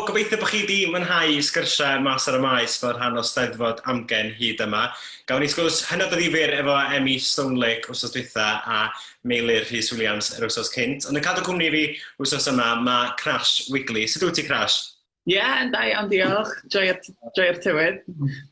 Gobeithio bod chi wedi mwynhau sgyrsiau mas ar y maes fel rhan o Steddfod Amgen hyd yma. Gawn ni sgwrs hynod o ddifyr efo Emmy Stonelick wsos dwytha a Meilir Rhys Williams yr wsos cynt. Ond yn cadw cwmni fi wsos yma, mae Crash Wigley. Sut wyt ti, Crash? Ie, yn da iawn, diolch. Joio'r tywyd.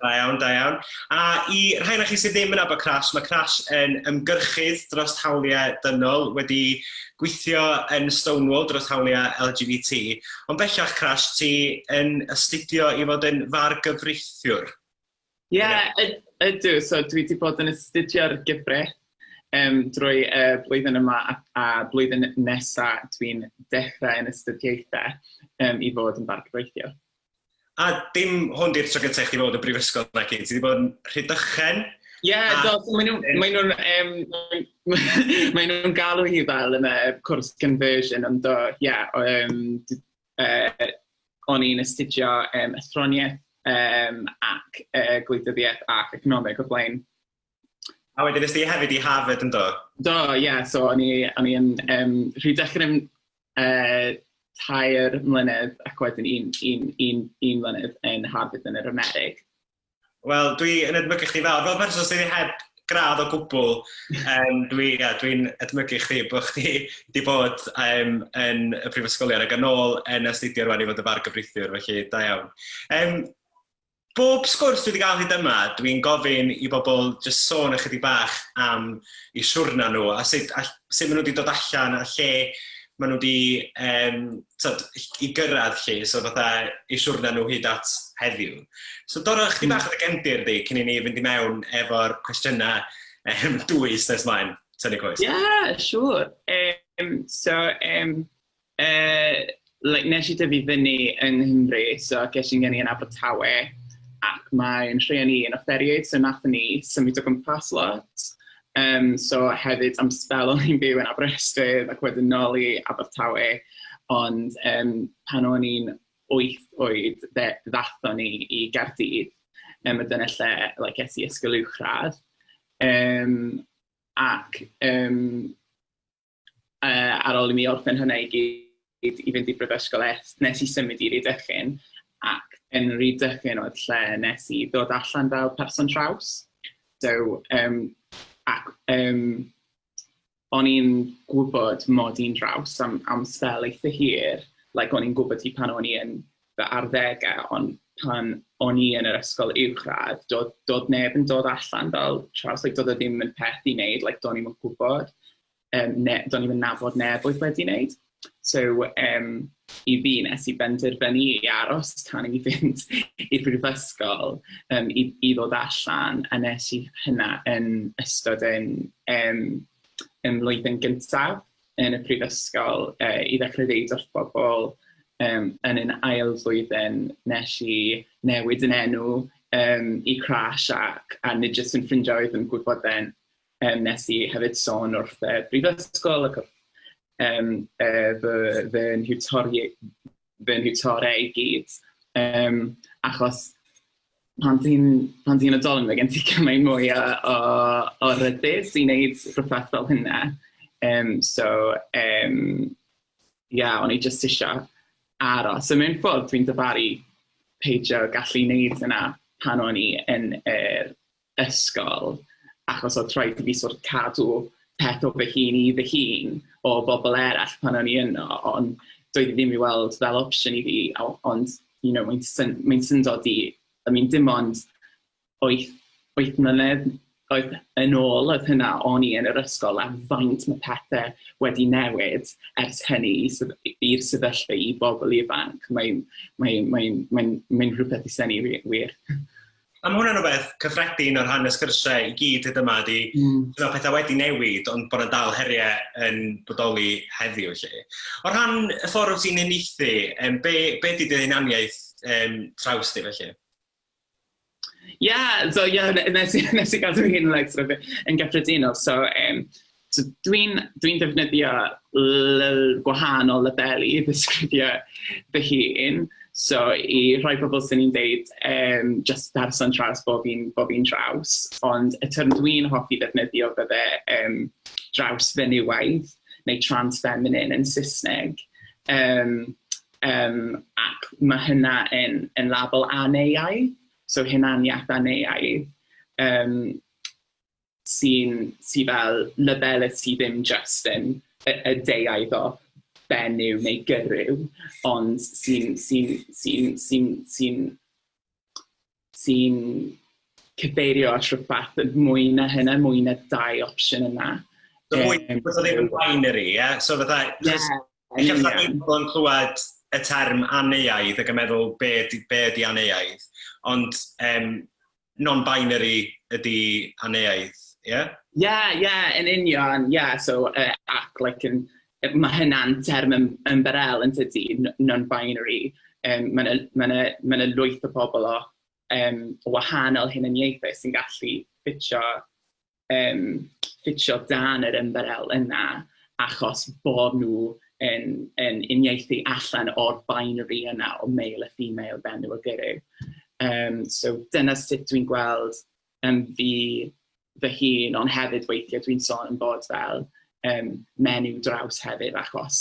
Da iawn, da iawn. A i rhain o chi sydd ddim yn abo Crash, mae Crash yn ymgyrchydd dros hawliau dynol, wedi gweithio yn Stonewall dros hawliau LGBT. Ond bellach, Crash, ti yn astudio i fod yn fargyfreithiwr. Ie, ydw. So dwi wedi bod yn astudio'r gyfraith drwy blwyddyn yma a blwyddyn nesaf dwi'n dechrau yn astudiaethau i fod yn fargyfreithiwr. A dim hwn di'r tro gyntaf chdi fod yn brifysgol na chi, ti wedi bod yn Rhydychen? Ie, maen nhw'n galw hi fel yn y cwrs conversion, ond o'n i'n astudio athroniaeth ac gwleidyddiaeth ac economeg o blaen. A wedyn ysdi hefyd i Harvard yn do? Do, ie, so o'n i yn Rhydychen yn 2 mlynedd ac wedyn un mlynedd yn Harvard yn yr Amerig. Wel, dwi yn edmygu chdi fel person sydd heb gradd o gwbl, dwi'n edmygu chdi bod chdi wedi bod yn y prifysgolion ac yn ôl yn astudio rwan i fod y fargyfreithiwr, felly da iawn. Bob sgwrs dwi wedi cael hyd yma, dwi'n gofyn i bobl jyst sôn ychydig bach am eu siwrna nhw, a sut maen nhw wedi dod allan a lle maen nhw wedi i gyrraedd lle, so fatha eu siwrna nhw hyd at heddiw. So dorra chdi bach o gefndir di cyn i ni fynd i mewn efo'r cwestiynau dwys nes mlaen, tynnu coes. Yeah, sure. Nes i dyfu fyny yng Nghymru, so ges i'n geni yn Abertawe, ac mae'n rhieni yn offeriad, so nathon ni symud o gwmpas lot. So hefyd am spel o'n i'n byw yn Aberystwyth ac wedyn nôl i Abertawe, ond pan o'n i'n 8 oed, ddathon ni i Gaerdydd, y dyna lle ges i ysgol uwchradd. Ac ar ôl i mi orffen hynna i gyd i fynd i brifysgol nes i symud i Rhydychen, ac yn Rhydychen oedd lle nes i ddod allan fel person traws. So, o'n i'n gwybod mod i'n draws am spel eitha hir, o'n i'n gwybod pan o'n i yn fy 10au, ond pan o'n i yn yr ysgol uwchradd, dod neb yn dod allan fel traws, doedd o ddim yn peth i wneud, do'n i'n gwybod, do'n i'n nabod neb oedd wedi wneud. So, i fi nes i benderfynu i aros tan i fynd i'r brifysgol i ddod allan, a nes i hynna yn ystod yn flwyddyn gyntaf yn y prifysgol i ddechrau ddeud wrth bobl yn yn ail flwyddyn nes i newid yn enw i Crash a nid jyst yn ffrindiau oedd yn gwybod nes i hefyd sôn wrth y brifysgol ac fy nhwtorau i gyd. Achos pan ti'n oedolyn, mae gen ti cymaint mwy o ryddus i wneud rhywbeth fel hynna. O'n i jyst eisiau aros. So mewn ffordd dwi'n dyfaru peidio gallu wneud hynna pan o'n i yn yr ysgol, achos oedd rhaid i fi sort of cadw peth o fy hun i fy hun o bobl eraill pan o'n i yno, ond doedd i ddim i weld fel opsiwn i fi, ond mae'n syndod i, dim ond 8 mlynedd oedd yn ôl oedd hynna o'n i yn yr ysgol, a faint mae pethau wedi newid ers hynny i'r sefyllfa i bobl ifanc. Mae'n rhywbeth i syni wir. A mae hwnna'n rhywbeth cyffredin o'r rhan y sgyrsiau i gyd hyd yma, pethau wedi newid, ond bod yn dal heriau yn bodoli heddiw. O rhan y ffordd ti'n uniaethu, be di dy hunaniaeth traws di felly? Nes i gael dwi'n yn gyffredinol. So, dwi'n defnyddio gwahanol labeli i ddisgrifio fy hun. So, i rhai pobl sy'n ni'n deud just person traws bob un traws, ond y term dwi'n hoffi ddefnyddio bydde draws fenywaidd neu transfeminine yn Saesneg. ac mae hynna yn label aneuaidd, so hunaniaeth aneuaidd, sy'n fel labelu sydd ddim just yn y deuaidd o benyw neu gyryw, ond sy'n cyfeirio at rhywbeth mwy na hynna, mwy na 2 opsiwn yna. So mwy ddim yn binary, ie? So fatha, eich pobl yn clywed y term aneuaidd ac yn meddwl be ydi aneuaidd, ond non-binary ydi aneuaidd, ie? Ie, yn union, ie. So, ac, mae hynna'n term ymbarel yn tydi, non-binary. Mae'n lwyth o bobl o wahanol hunaniaethau sy'n gallu ffitio dan yr ymbarel yna, achos bod nhw yn uniaethu allan o'r binary yna o male a female, benyw a gyryw. So dyna sut dwi'n gweld fy hun, ond hefyd weithiau dwi'n sôn yn bod fel menyw draws hefyd, achos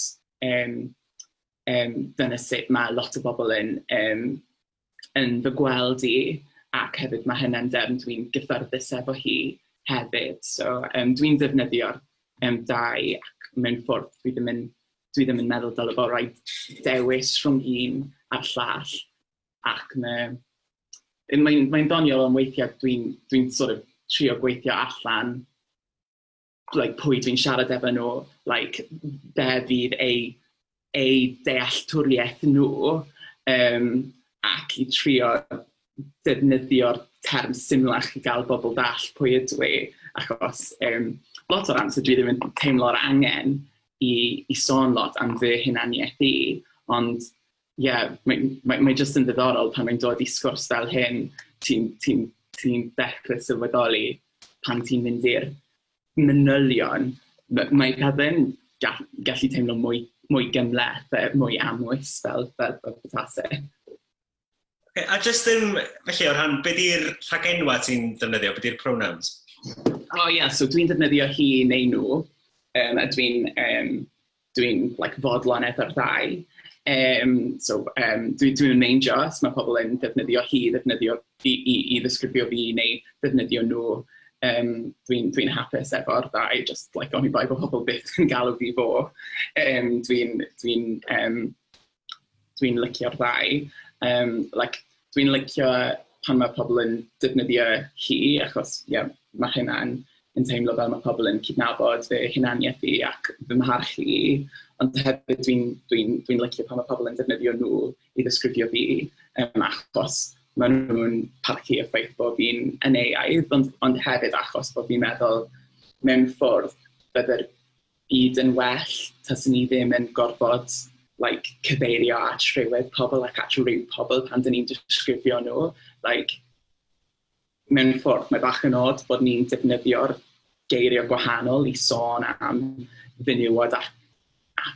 dyna sut mae lot o bobl yn fy gweld i, ac hefyd mae hynna'n derm dwi'n gyffyrddus efo hi hefyd. So dwi'n defnyddio'r 2, ac mewn ffordd dwi ddim yn meddwl dylai bod rhaid dewis rhwng un a'r llall, ac mae'n ddoniol ond weithiau dwi'n sort of trio gweithio allan pwy dwi'n siarad efo nhw, be fydd eu dealltwriaeth nhw, ac i trio defnyddio'r term symlach i gael bobl dall pwy ydw i, achos lot o'r amser dwi ddim yn teimlo'r angen i sôn lot am fy hunaniaeth i, ond mae jyst yn ddiddorol pan mae'n dod i sgwrs fel hyn, ti'n dechrau sylweddoli pan ti'n mynd i'r manylion, mae pethau'n gallu teimlo mwy gymleth, mwy amwys fel petasau. Okay, a jyst felly o rhan, be di'r rhagenwa ti'n defnyddio, be di'r pronouns? So dwi'n defnyddio hi neu nhw, a dwi'n fodlon efo'r 2. So dwi'n meindio, os mae pobl yn defnyddio hi, i ddisgrifio fi neu defnyddio nhw, dwi'n hapus efo'r 2, just oni bai bod pobl byth yn galw fi fo. Dwi'n licio'r 2. Dwi'n licio pan mae pobl yn defnyddio hi, achos mae hynna'n teimlo fel mae pobl yn cydnabod fy hunaniaeth i ac fy mharchu i, ond hefyd dwi'n licio pan mae pobl yn defnyddio nhw i ddisgrifio fi, achos maen nhw'n parchu y ffaith bod fi'n aneuaidd, ond hefyd achos bod fi'n meddwl mewn ffordd byddai'r byd yn well taswn ni ddim yn gorfod cyfeirio at rhywedd pobl ac at ryw pobl pan dyn ni'n disgrifio nhw. Mewn ffordd, mae bach yn od bod ni'n defnyddio'r geiriau gwahanol i sôn am fenywod a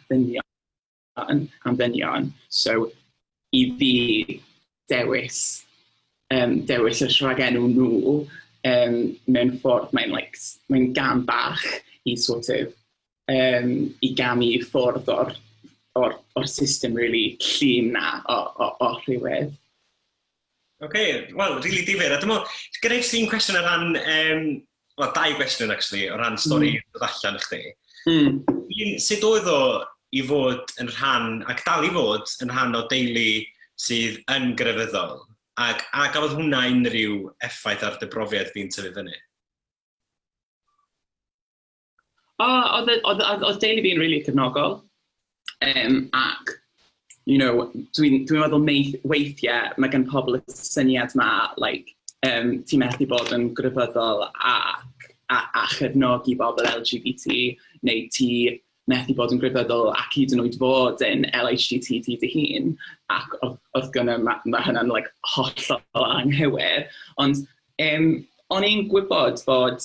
ddynion. So, i fi dewis y rhagenw nhw, mewn ffordd, mae'n gam bach i sort of, i gamu ffordd o'r system really llun na o rhywedd. Wel, really difyr. A dyma, gyda ti'n cwestiwn o ran, 2 cwestiwn actually, o ran stori dod allan i chdi. Sut oedd o i fod yn rhan, ac dal i fod yn rhan o deulu sydd yn grefyddol, ac gafodd hwnna unrhyw effaith ar dy brofiad di'n tyfu fyny? Oedd deulu fi'n really cefnogol, ac dwi'n meddwl weithiau mae gen pobl y syniad yma, ti methu bod yn grefyddol a chefnogi bobl LGBT, neu ti methu bod yn grefyddol ac hyd yn oed fod yn LHGTT dy hun, ac oedd gyda mae hynna'n hollol anghywir. Ond o'n i'n gwybod bod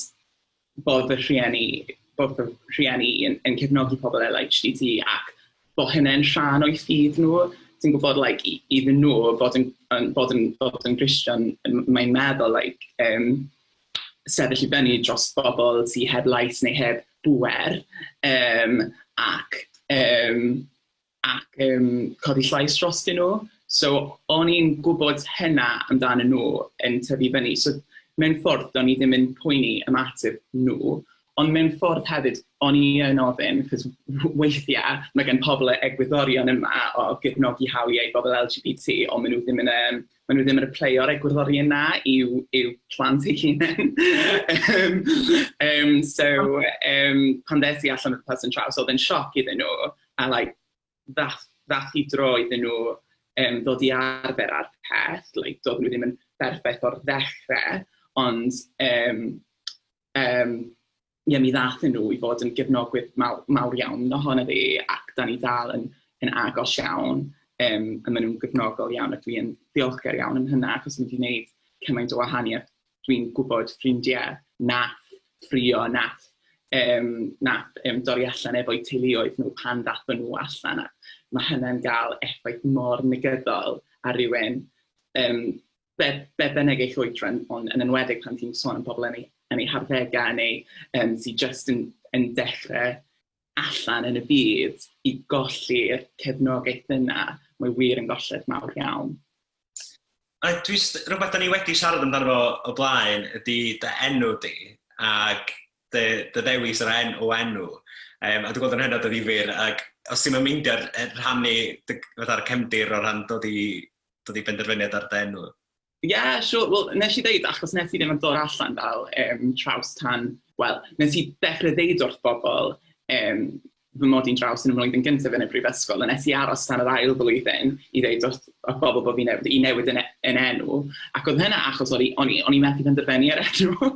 fy rhieni yn cefnogi pobl LHGT ac bod hynny'n rhan o'i ffydd nhw. Ti'n gwybod, iddyn nhw bod yn Christian, mae'n meddwl, sefyll i fyny dros bobl sydd heb lais neu heb bwer, ac ac codi llais dros nhw. So, o'n i'n gwybod hynna amdano nhw yn tyfu fyny. So, mewn ffordd, o'n i ddim yn poeni ymateb nhw. Ond mewn ffordd hefyd, o'n i yn ofyn, cos weithiau mae gen pobl egwyddorion yma o gefnogi hawliau bobl LGBT, ond maen nhw ddim yn y o'r egwyddori yna i'w plant eu hunain. Pan ddes i allan o'r person traws, oedd yn sioc iddyn nhw, a ddath i dro iddyn nhw ddod i arfer ar peth, doedd nhw ddim yn berffaith o'r ddechrau, ond mi ddathyn nhw i fod yn gefnogwyr mawr iawn ohono fi, ac da ni dal yn agos iawn, a maen nhw'n gefnogol iawn, ac dwi'n ddiolchgar iawn am hynna, achos mae wedi gwneud cymaint o wahaniaeth. Dwi'n gwybod ffrindiau ffrio, dorri allan efo'u teuluoedd nhw pan ddathon nhw allan. Mae hynna'n cael effaith mor negyddol ar rywun, be bynnag eich oedran, ond yn enwedig pan ti'n sôn am pobl yn eu harddegau neu sy'n just yn dechrau allan yn y byd i golli'r cefnogaeth yna, mae wir yn golled mawr iawn. Rhywbeth da ni wedi siarad amdano fo o blaen ydy dy enw di, ac dy ddewis yr enw. A dwi'n gweld yn hynod o ddifyr, ac os ti'n meindio rhannu ar cefndir o ran dod i benderfyniad ar dy enw? Sure. Wel, nes i ddeud, achos nes i ddim yn dod allan fel traws tan, nes i dechrau ddeud wrth bobl fy mod i'n traws yn y mlwyddyn gyntaf yn y brifysgol, a nes i aros tan yr ail flwyddyn i ddeud wrth bobl bod i newid yn enw, ac oedd hynna achos o'n i methu penderfynu ar enw.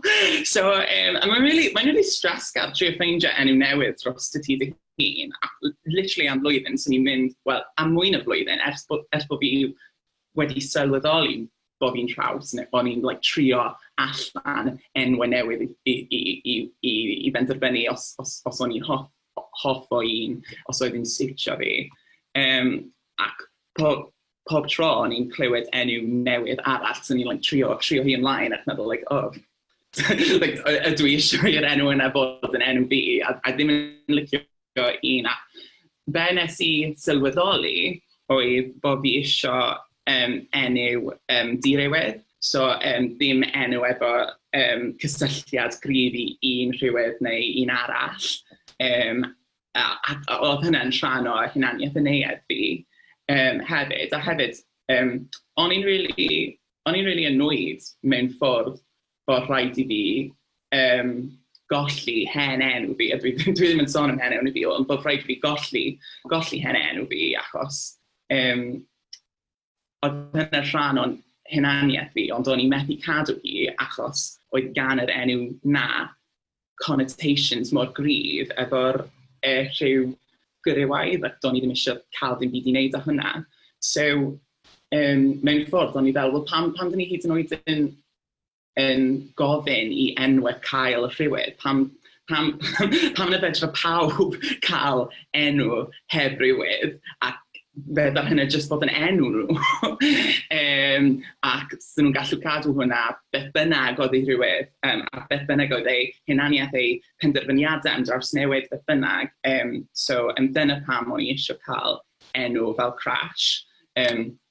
So, mae'n really stressgar trio ffeindio enw newydd dros y ti dy hun, ac literally am flwyddyn, so ni'n mynd, am mwy na flwyddyn, ers bod fi wedi sylweddoli bod fi'n traws, neu bod ni'n trio allan enwau newydd i benderfynu os o'n i'n hoff o un, os oedd hi'n siwtio fi. Ac pob tro o'n i'n clywed enw newydd arall, so ni'n trio hi ymlaen ac meddwl, ydw i eisiau i'r enw yna bod yn enw fi, a ddim yn licio un. Be nes i sylweddoli oedd bod fi eisiau enw direwedd, so ddim enw efo cysylltiad gryf i un rhywedd neu un arall. Oedd hynna'n rhan o hunaniaeth y neuadd fi hefyd. A hefyd, o'n i'n really annoyed mewn ffordd bod rhaid i fi golli hen enw fi. Dwi ddim yn sôn am hen enw fi, ond bod rhaid i fi golli hen enw fi, achos oedd hynna'n rhan o'n hunaniaeth fi, ond o'n i'n methu cadw hi achos oedd gan yr enw na connotations mor gryf efo'r rhyw gyrywaidd, ac do'n i ddim eisiau cael dim byd i wneud â hynna. So, mewn ffordd, o'n i fel, pam dyn ni hyd yn oed yn gofyn i enwau cael y rhywedd, pam na fedra pawb cael enw heb rhywedd, ac fedar hynny jyst bod yn enw nhw. Ac sy'n nhw'n gallu cadw hwnna beth bynnag oedd ei rhywedd, a beth bynnag oedd ei hunaniaeth ei penderfyniadau am draws newid beth bynnag. So, dyna pam o'n i eisiau cael enw fel Crash,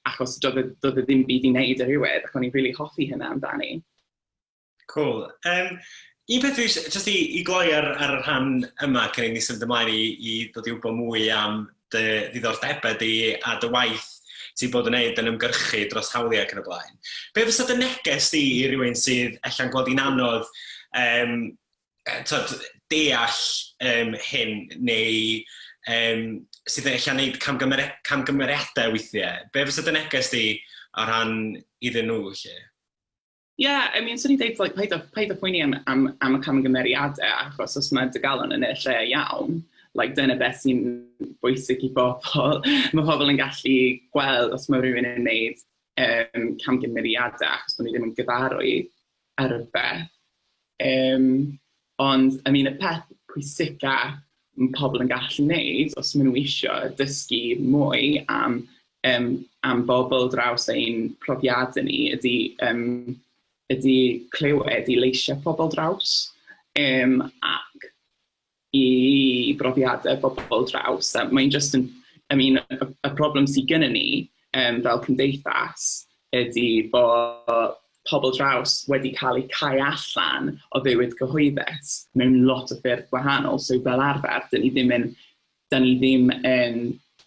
achos doedd ddim byd i wneud y rhywedd, ac o'n i'n really hoffi hynna amdani. Cool. Un peth jyst i gloi ar y rhan yma, cyn i ni symud ymlaen i ddod i wybod mwy am dy ddiddordebau di a dy waith ti'n bod yn gwneud yn ymgyrchu dros hawliau ac yn y blaen. Be fysa dy neges di i rywun sydd allan gweld i'n anodd deall hyn, neu sydd allan gwneud camgymeriadau weithiau? Be fysa dy neges di ar rhan iddyn nhw, lle? Swn i'n dweud paid o poeni am y camgymeriadau, achos os mae dy galon yn y lle iawn, dyna beth sy'n bwysig i bobl. Mae pobl yn gallu gweld os mae rhywun yn gwneud camgymeriadau, achos bod ni ddim yn gyfarwydd ar y beth. Ond, y peth pwysicaf mae pobl yn gallu gwneud, os maen nhw eisiau dysgu mwy am bobl draws ein profiadau ni, ydy clywed i leisiau pobl draws, ac i brofiadau bobl draws. Mae'n just yn y problem sydd gennym ni fel cymdeithas ydy bod pobl draws wedi cael eu cau allan o fywyd cyhoeddus mewn lot o ffyrdd gwahanol. So fel arfer, dyn ni ddim yn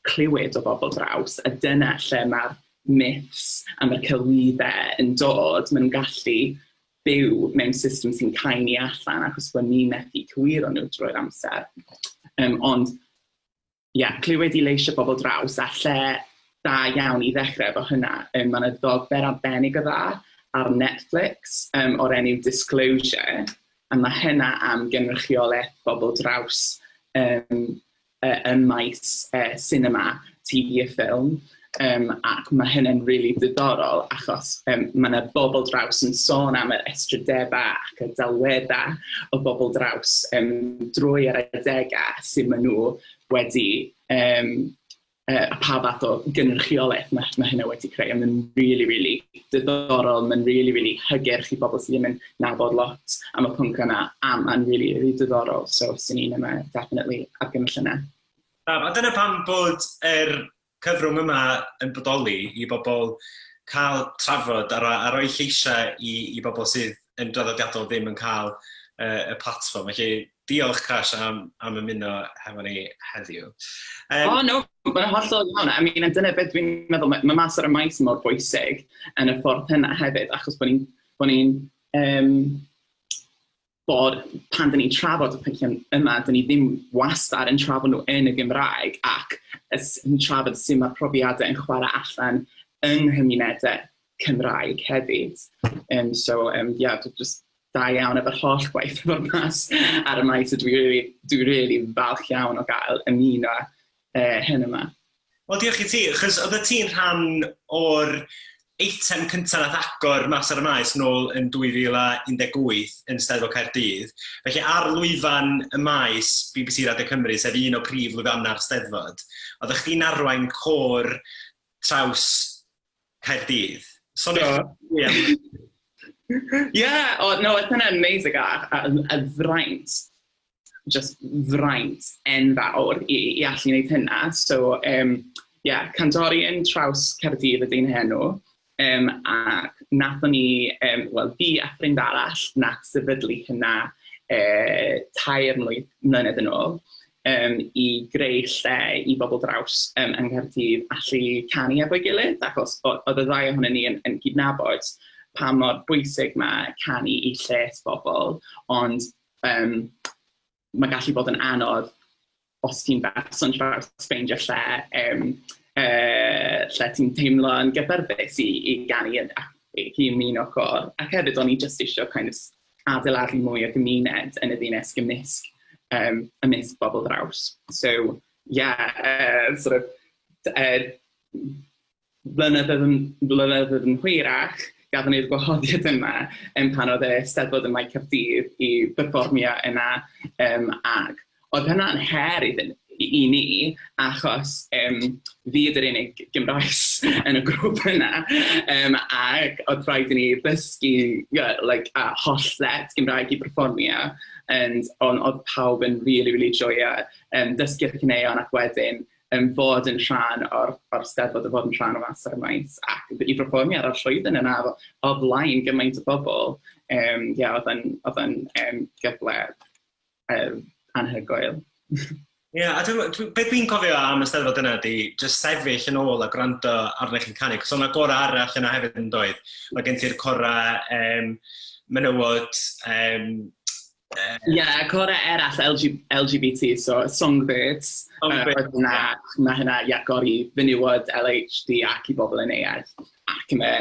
clywed o bobl draws, a dyna lle mae'r myths a mae'r celwyddau yn dod. Maen nhw'n gallu byw mewn system sy'n cau ni allan achos bod ni methu cywiro nhw drwy'r amser. Ond, clywed i leisio bobl draws, a lle da iawn i ddechrau efo hynna. Mae'n y ddogfen arbennig o dda ar Netflix o'r enw Disclosure, a mae hynna am gynrychiolaeth bobl draws yn maes cinema, TV a ffilm, ac mae hynny'n really diddorol achos mae yna bobl draws yn sôn am yr estradebau ac y delweddau o bobl draws drwy yr adegau sydd maen nhw wedi pa fath o gynrychiolaeth mae hynny wedi creu. Mae'n really diddorol, mae'n really hygyrch i bobl sydd ddim yn nabod lot am y pwnc yna, a mae'n really diddorol. So, sy'n un yma, definitely, argymell yna. A dyna pam bod cyfrwng yma yn bodoli i bobl cael trafod a roi lleisiau i bobl sydd yn draddodiadol ddim yn cael y platform. Felly, diolch Cash am ymuno hefo ni heddiw. No, mae'n hollol iawn. Dyna beth dwi'n meddwl, mae mas ar y maes mor bwysig yn y ffordd hynna hefyd, achos bod ni'n bod pan dyn ni'n trafod y pynciau yma, dyn ni ddim wastad yn trafod nhw yn y Gymraeg, ac yn trafod sy'n mae'r profiadau yn chwarae allan yng nghymunedau Cymraeg hefyd. Just da iawn efo'r holl gwaith efo'r mas ar y maes, a dwi really falch iawn o gael ymuno hyn yma. Wel, diolch i ti, achos oedd ti'n rhan o'r eitem cyntaf nath agor mas ar y maes nôl yn 2018 yn Steddfod Caerdydd. Felly ar lwyfan y maes BBC Radio Cymru, sef un o prif lwyfanna'r Steddfod, oeddech chdi'n arwain côr traws Caerdydd. It's been amazing a fraint, just fraint enfawr i allu wneud hynna. So, Candorian traws Caerdydd ydy'n henw, ac nathon ni, fi a ffrind arall, nath sefydlu hynna 3 mlynedd yn ôl, i greu lle i bobl draws yng Nghaerdydd allu canu efo'i gilydd, achos oedd y ddau ohonyn ni yn cydnabod pa mor bwysig mae canu i lles bobl, ond mae gallu bod yn anodd os ti'n berson draws ffeindio lle ti'n teimlo'n gyfforddus i ganu i ymuno cor. Ac hefyd, o'n i just eisiau adeiladu mwy o gymuned yn y ddinas gymysg ymysg bobl draws. So, blynyddoedd yn hwyrach, gafon ni'r gwahoddiad yma pan oedd y Steddfod yma i Caerdydd i berfformio yna, ac oedd hynna'n her i ni, achos fi ydy'r unig Gymraes yn y grŵp yna, ac oedd rhaid i ni ddysgu holled Gymraeg i berfformio, ond oedd pawb yn really joio dysgu'r cyneuon ac wedyn fod yn rhan o'r Steddfod, a fod yn rhan o mas ar y maes, ac i berfformio ar y llwyfan yna o flaen gymaint o bobl. Oedd yn gyfle anhygoel. Beth dwi'n cofio am y Steddfod yna ydy just sefyll yn ôl a gwrando arnych yn canu, cos o'na gorau arall yna hefyd yn doedd. Mae gen ti'r corau menywod, corau erall LGBT, so Songbirds, mae hynna iagor i fenywod LHD ac i bobl yn eaid, ac mae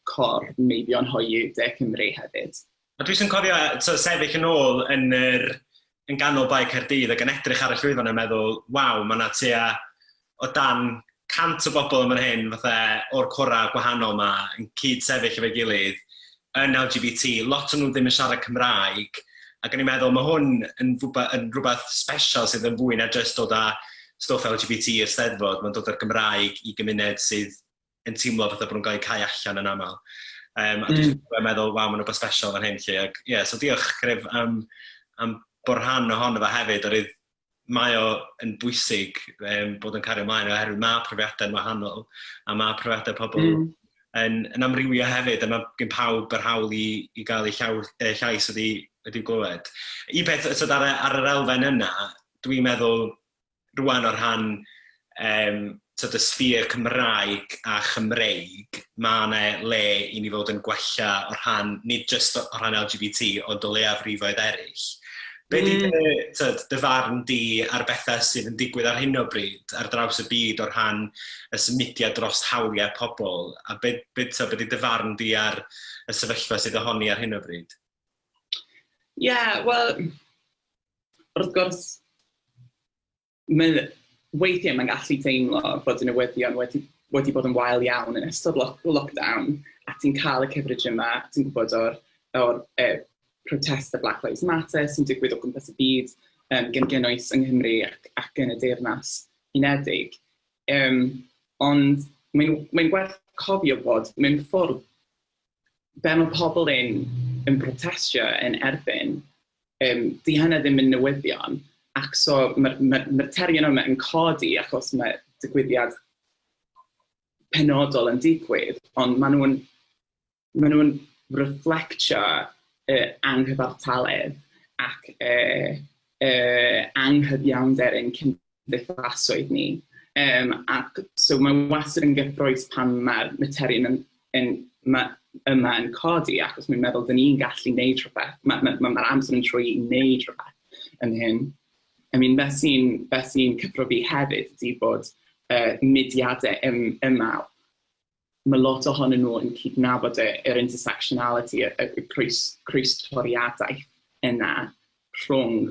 cor Meibion Hoyw De Cymru hefyd. A dwi'n cofio sefyll yn ôl yn ganol Bae Caerdydd ac yn edrych ar y llwyfan yn meddwl, waw, mae yna tua o dan 100 o bobl yma'n hyn, fatha o'r corau gwahanol yma, yn cyd sefyll efo'i gilydd, yn LGBT, lot o'n nhw ddim yn siarad Cymraeg, ac yn i'n meddwl, mae hwn yn rhywbeth special sydd yn fwy na just dod â stwff LGBT i'r Steddfod, mae'n dod â'r Gymraeg i gymuned sydd yn teimlo fatha bod nhw'n cael eu cau allan yn aml. A dwi'n meddwl, waw, mae'n rhywbeth special fan hyn lle. So diolch, Griff, am bod rhan o hon efo hefyd, mae o yn bwysig bod yn cario ymlaen oherwydd mae profiadau'n wahanol a mae profiadau pobl yn amrywio hefyd a mae gen pawb yr hawl i gael eu llais wedi glywed. I beth ar yr elfen yna, dwi'n meddwl rwan o'r rhan y sffîr Cymraeg a Chymreig, mae yna le i ni fod yn gwella o'r rhan, nid jyst o'r rhan LGBT, ond o leiafrifoedd eraill. Be di dy farn di ar bethau sydd yn digwydd ar hyn o bryd, ar draws y byd o'r rhan y symudiad dros hawliau pobl, a be di dy farn di ar y sefyllfa sydd ohoni ar hyn o bryd? Wel, wrth gwrs, weithiau mae'n gallu teimlo bod y newyddion wedi bod yn wael iawn yn ystod lockdown, a ti'n cael y coverage yma, a ti'n gwybod o'r protest y Black Lives Matter sy'n digwydd o gwmpas y byd gen gynnwys yng Nghymru ac yn y Deyrnas Unedig. Ond mae'n gwerth cofio bod mewn ffordd be mae pobl yn protestio yn erbyn, di hynny ddim yn newyddion, ac so mae'r terion yma yn codi achos mae digwyddiad penodol yn digwydd, ond maen nhw'n reflectio anghyfartaledd ac anghyfiawnder yn cymdeithasoedd ni. Ac so mae wastad yn gyffrous pan mae'r materion yma yn codi, achos mae'n meddwl dyn ni'n gallu gwneud rhywbeth. Mae'r amser yn trwy i wneud rhywbeth yn hyn. Beth sy'n cyffro fi hefyd ydy bod mudiadau yma, mae lot ohonyn nhw yn cydnabod yr intersectionality, y croestoriadaeth yna rhwng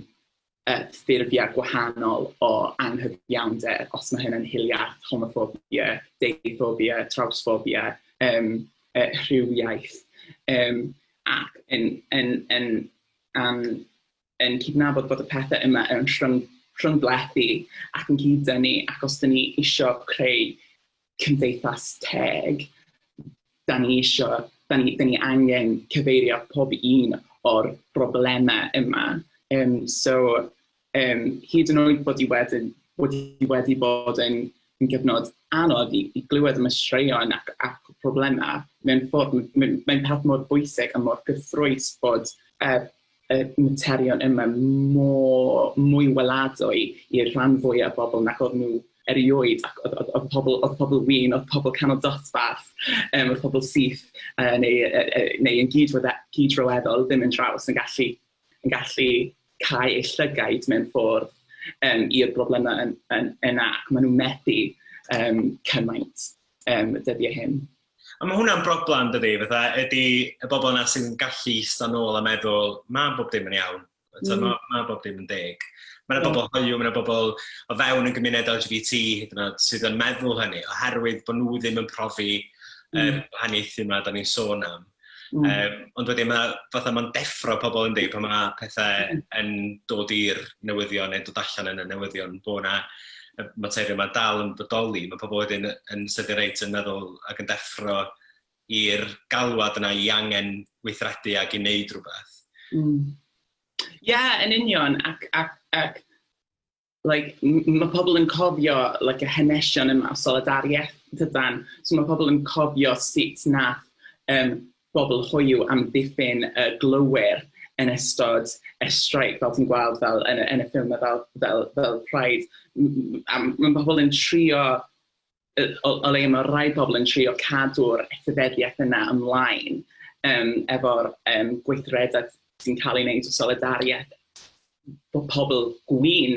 ffurfiau gwahanol o anghyfiawnder, os mae hynny'n hiliaeth, homophobia, deiphobia, trawsphobia, rhywiaeth, ac yn cydnabod bod y pethau yma yn rhyngwletu ac yn cyd-dynnu, ac os dyn ni eisiau creu cymdeithas teg, da ni angen cyfeirio pob un o'r broblemau yma. Hyd yn oed bod wedi bod yn gyfnod anodd i glywed am y straeon ac problemau, mae'n peth mor bwysig a mor gyffrous bod y materion yma mwy weladwy i'r rhan fwyaf o bobl nag oedd nhw erioed, ac oedd pobl wyn, oedd pobl canol dosbarth, oedd pobl syth neu yn gydroeddol ddim yn traws yn gallu cael eu llygaid mewn ffordd i'r broblemau yna, ac maen nhw'n methu cymaint dyddiau hyn. A mae hwnna'n broblem, dydi, ydy y bobl yna sy'n gallu ista nôl a meddwl, mae bob dim yn iawn, mae bob dim yn deg. Mae yna bobl hoiw, mae yna bobl o fewn y gymuned LGBT sydd yn meddwl hynny, oherwydd bod nhw ddim yn profi haniaethu yma da ni'n sôn am. Ond wedyn mae'n deffro pobl yndi, pan mae pethau yn dod i'r newyddion neu dod allan yn y newyddion, bod yna materion yma dal yn bodoli, mae pobl wedyn yn sydyn reit yn meddwl ac yn deffro i'r galwad yna i angen weithredu ac i wneud rhywbeth. Yn union, ac mae pobl yn cofio y hanesion yma o solidariaeth dydan. So mae pobl yn cofio sut nath bobl hoiw amddiffyn glywir yn ystod y streic, fel ti'n gweld fel yn y ffilm fel Pride. Mae pobl yn trio, o le mae rai pobl yn trio cadw'r etifeddiaeth yna ymlaen efo'r gweithredaeth sy'n cael ei wneud o solidariaeth bod pobl gwyn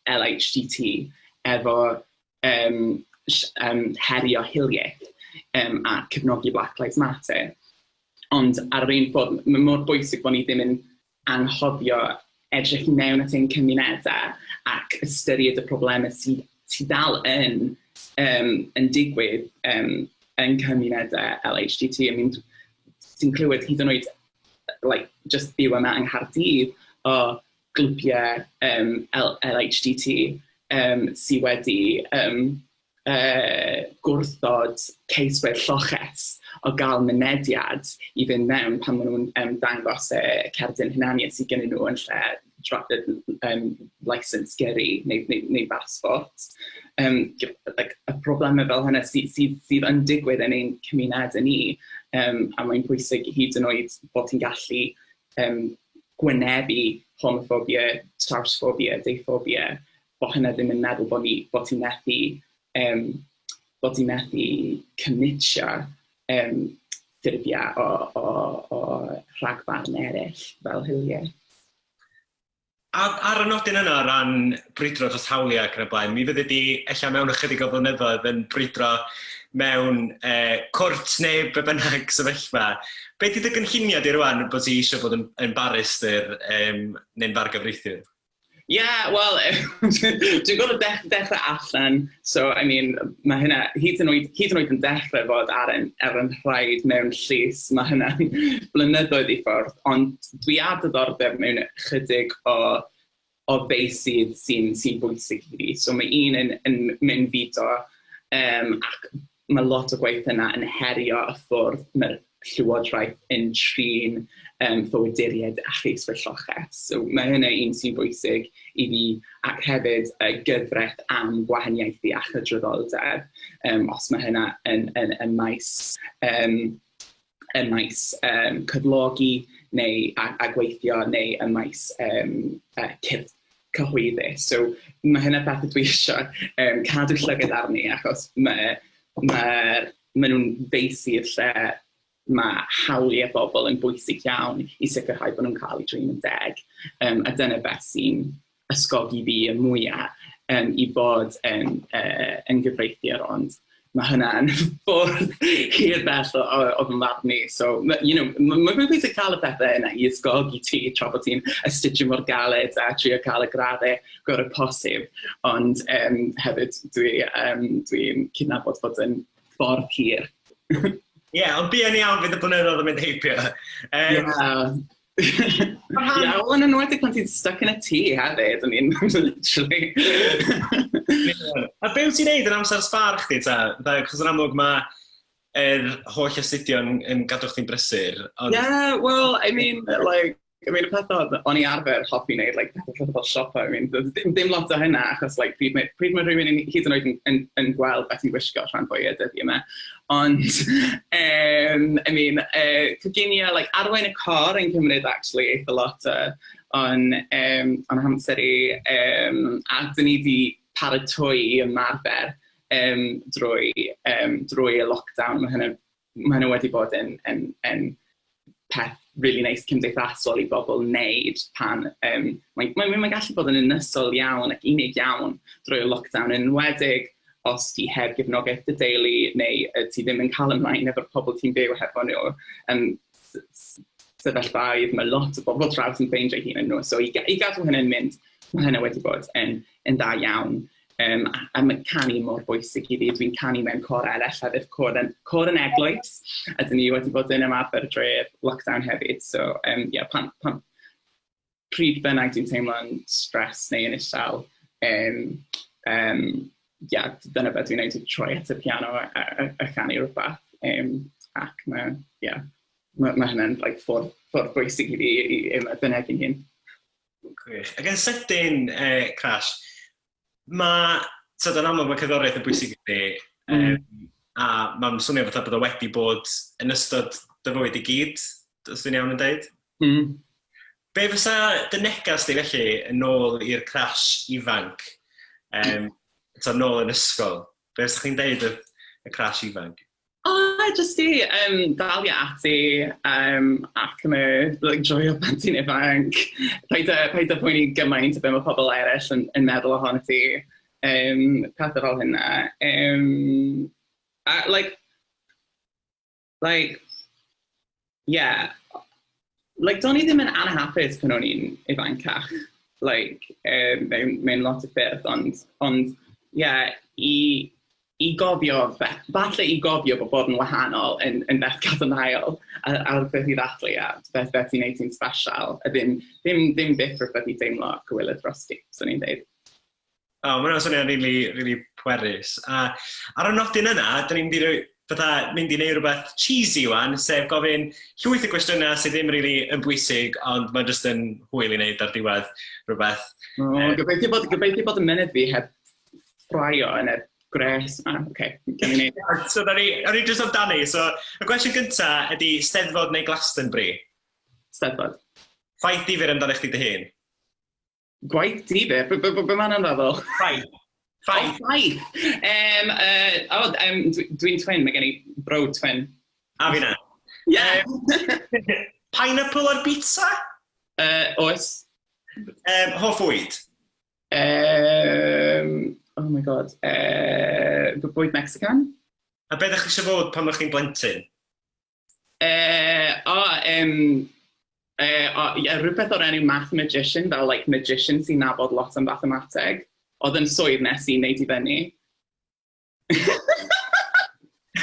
LHDT efo herio hiliaeth a cefnogi Black Lives Matter. Ond ar yr un ffordd, mae mor bwysig bod ni ddim yn anghofio edrych mewn at ein cymunedau ac ystyried y problemau sydd dal yn digwydd yn cymunedau LHDT. Ti'n clywed hyd yn oed just byw yma yng Nghaerdydd o glwpiau LHDT sydd wedi gwrthod ceiswyr lloches o gael mynediad i fynd mewn pan maen nhw'n dangos cerdyn hunaniaeth sydd gennyn nhw yn lle licence gyrru neu passport. Like, y problemau fel hynny sydd yn digwydd yn ein cymuned ni, a mae'n pwysig hyd yn oed bod ti'n gallu gwynebu homophobia, trawsphobia, deiphobia, bod hynny ddim yn meddwl bod ti'n methu cymytio ffurfiau o rhagfarn eraill fel hiliau. Ar y nodyn yna o ran brwydro dros hawliau ac yn y blaen, mi fyddi di ella mewn ychydig o flynyddoedd yn brwydro mewn cwrt neu be bynnag sefyllfa. Be di dy gynlluniau di rwan bod ti eisiau bod yn barrister neu'n bargyfreithiwr? Yeah, well, dwi'n gwybod dechrau allan, so, I mean, mae hynna hyd yn oed yn dechrau fod ar yn rhaid mewn llys, mae hynna'n blynyddoedd I ffwrdd, ond dwi ar diddordeb mewn chydig o beisydd sy'n bwysig I fi. So mae un yn mynd fito, ac mae lot o gwaith yna yn herio y ffordd mae'r llywodraeth yn trin fywyduriaid a cheisfylloches. So mae hynny un sy'n bwysig I fi, ac hefyd gyfraith am gwahaniaethu a chydraddoldeb, os mae hynna yn maes cyflogi neu a gweithio neu yn maes cyhoeddus. So mae hynna beth dwi eisiau cadw llygad arni, achos mae nhw'n feisydd lle mae hawliau bobl yn bwysig iawn I sicrhau bod nhw'n cael eu trin yn deg. A dyna beth sy'n ysgogi fi y mwyaf I bod yn gyfreithiwr, ond mae hynna'n ffordd hir bell o fy marn I. So, mae'n bwysig cael y pethau yna I ysgogi ti tra bod ti'n astudio mor galed a trio cael y graddau gorau posib. Ond hefyd dwi'n cydnabod bod yn ffordd hir. Ond buan iawn fydd y blynyddoedd yn mynd heibio. Wel, yn enwedig pan ti'n stuck yn y tŷ hefyd, I mean, literally. A be wyt ti'n neud yn amser sbar chdi ta? Chos yn amlwg mae'r holl astudio yn gadw chdi'n brysur. Yeah, well, I mean, y peth o'n I arfer hoffi wneud, pethau fel siopa, I mean, dim lot o hynna, achos pryd mae rhywun hyd yn oed yn gweld beth i'n gwisgo rhan fwyaf dyddi yma. Ond, I mean, coginio, arwain y cor yn cymryd, actually, eitha lot o'n hamser I, a dyn ni wedi paratoi I ymarfer drwy y lockdown. Mae hynny wedi bod yn peth really nice cymdeithasol I bobl wneud pan mae'n gallu bod yn ynysol iawn ac unig iawn drwy'r lockdown, yn enwedig os ti heb gefnogaeth dy deulu neu ti ddim yn cael ymlaen efo'r pobl ti'n byw hefo nhw. Sefyllfaoedd, mae lot o bobl draws yn ffeindio hun yn nhw, so I gadw hynny'n mynd, mae hynny wedi bod yn dda iawn. A mae canu mor bwysig I fi, dwi'n canu mewn cor eraill hefyd, cor yn eglwys, a dyn ni wedi bod yn ymarfer drwy'r lockdown hefyd. So, pan pryd bynnag dwi'n teimlo'n stres neu yn isel, dyna beth dwi'n neud I troi at y piano a chanu rhywbeth. Ac mae hynny'n ffordd bwysig I fi I fynegu hyn. Gwych. Ac yn sydyn, Crash, yn amlwg mae cerddoriaeth yn bwysig I fi, a mae'n swnio fatha bod o wedi bod yn ystod dy fywyd I gyd, os dwi'n iawn yn dweud. Be fysa dy negas di felly yn ôl i'r Crash ifanc, nôl yn ysgol? Be fysa chi'n dweud y Crash ifanc? Jyst I dalu ati ac joio pan ti'n ifanc. Paid â poeni gymaint o be mae pobl eraill yn meddwl ohono ti. Pethau fel hynna. Do'n I ddim yn anhapus pan o'n i'n ifancach. Mewn lot o ffyrdd, ond I gofio, falle I gofio bod yn wahanol yn beth gadarnhaol ar beth I ddathlu a beth i'n neud ti'n special, a ddim byth rhywbeth I deimlo gwyliau dros ti, so ni'n dweud. Mae'n swnio'n really pwerus. A ar y nodyn yna, dyn ni'n mynd I fydda mynd i wneud rhywbeth cheesy wan, sef gofyn llwyth o gwestiynau sydd ddim really yn bwysig, ond mae jyst yn hwyl i wneud ar diwedd rhywbeth. Gobeithio bod y munud fi heb ffraio yn y gres. Okay, gen i wneud. So, da ni jyst amdani. So, y gwestiwn gyntaf ydy Steddfod neu Glastonbury? Steddfod. Ffaith difyr amdano chdi dy hun? Gwaith difyr? Be mae'n feddwl? Ffaith. Ffaith. Dwi'n twin, mae gen i bro twin. A fi na. Yeah. Pineapple ar pizza? Oes. Hoff fwyd? Oh my god. Bwyd Mexican? A beth ydych chi eisiau fod pan ydych chi'n blentyn? Rhywbeth o'r enw math magician, fel like magician sy'n nabod lot am mathemateg. Oedd yn swydd nes i wneud i fyny.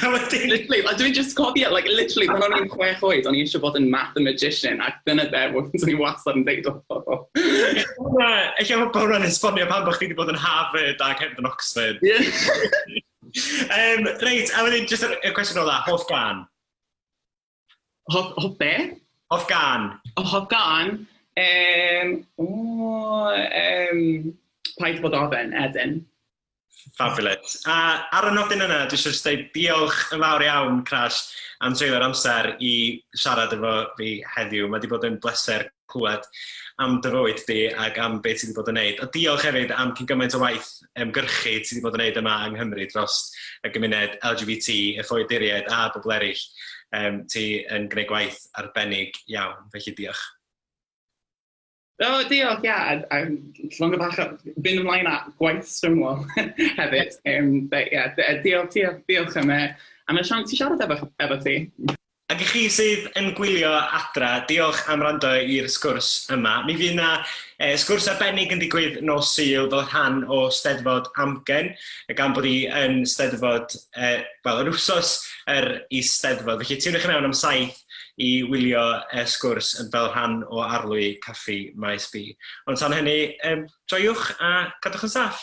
Literally, a dwi'n just cofio, like, literally, pan o'n i'n 6 oed, o'n i eisiau bod yn mathematician, ac dyna dwi'n i wastad yn deud o. Eich bod hwnna'n esbonio pan bod chi wedi bod yn Harvard ac hefyd yn Oxford. Reit, a wedyn, just y cwestiwn ola, hoff gan? Hoff be? Hoff gan? Hoff gan? Paid bod ofyn, Edyn. Fabulous. A ar y nodyn yna, dwi eisiau dweud diolch yn fawr iawn, Crash, am treulio'r amser i siarad efo fi heddiw. Mae wedi bod yn bleser clywed am dy fywyd di ac am beth sydd wedi bod yn gwneud. A diolch hefyd am cyn gymaint o waith ymgyrchu sydd wedi bod yn gwneud yma yng Nghymru dros y gymuned LGBT, y ffoaduriaid a bobl eraill. Ti yn gwneud gwaith arbennig iawn, felly diolch. Diolch, llong y bach fynd ymlaen â gwaith Stonewall hefyd. Diolch am y siawns i siarad efo ti. Ac i chi sydd yn gwylio adra, diolch am rando i'r sgwrs yma. Mi fydd yna sgwrs arbennig yn digwydd nos Sul fel rhan o Steddfod Amgen, gan bod hi yn Steddfod, yr wsos i Steddfod. Felly tiwnwch yn mewn am 7 i wylio sgwrs fel rhan o arlwy Caffi Maes B. Ond tan hynny, joiwch a cadwch yn saff.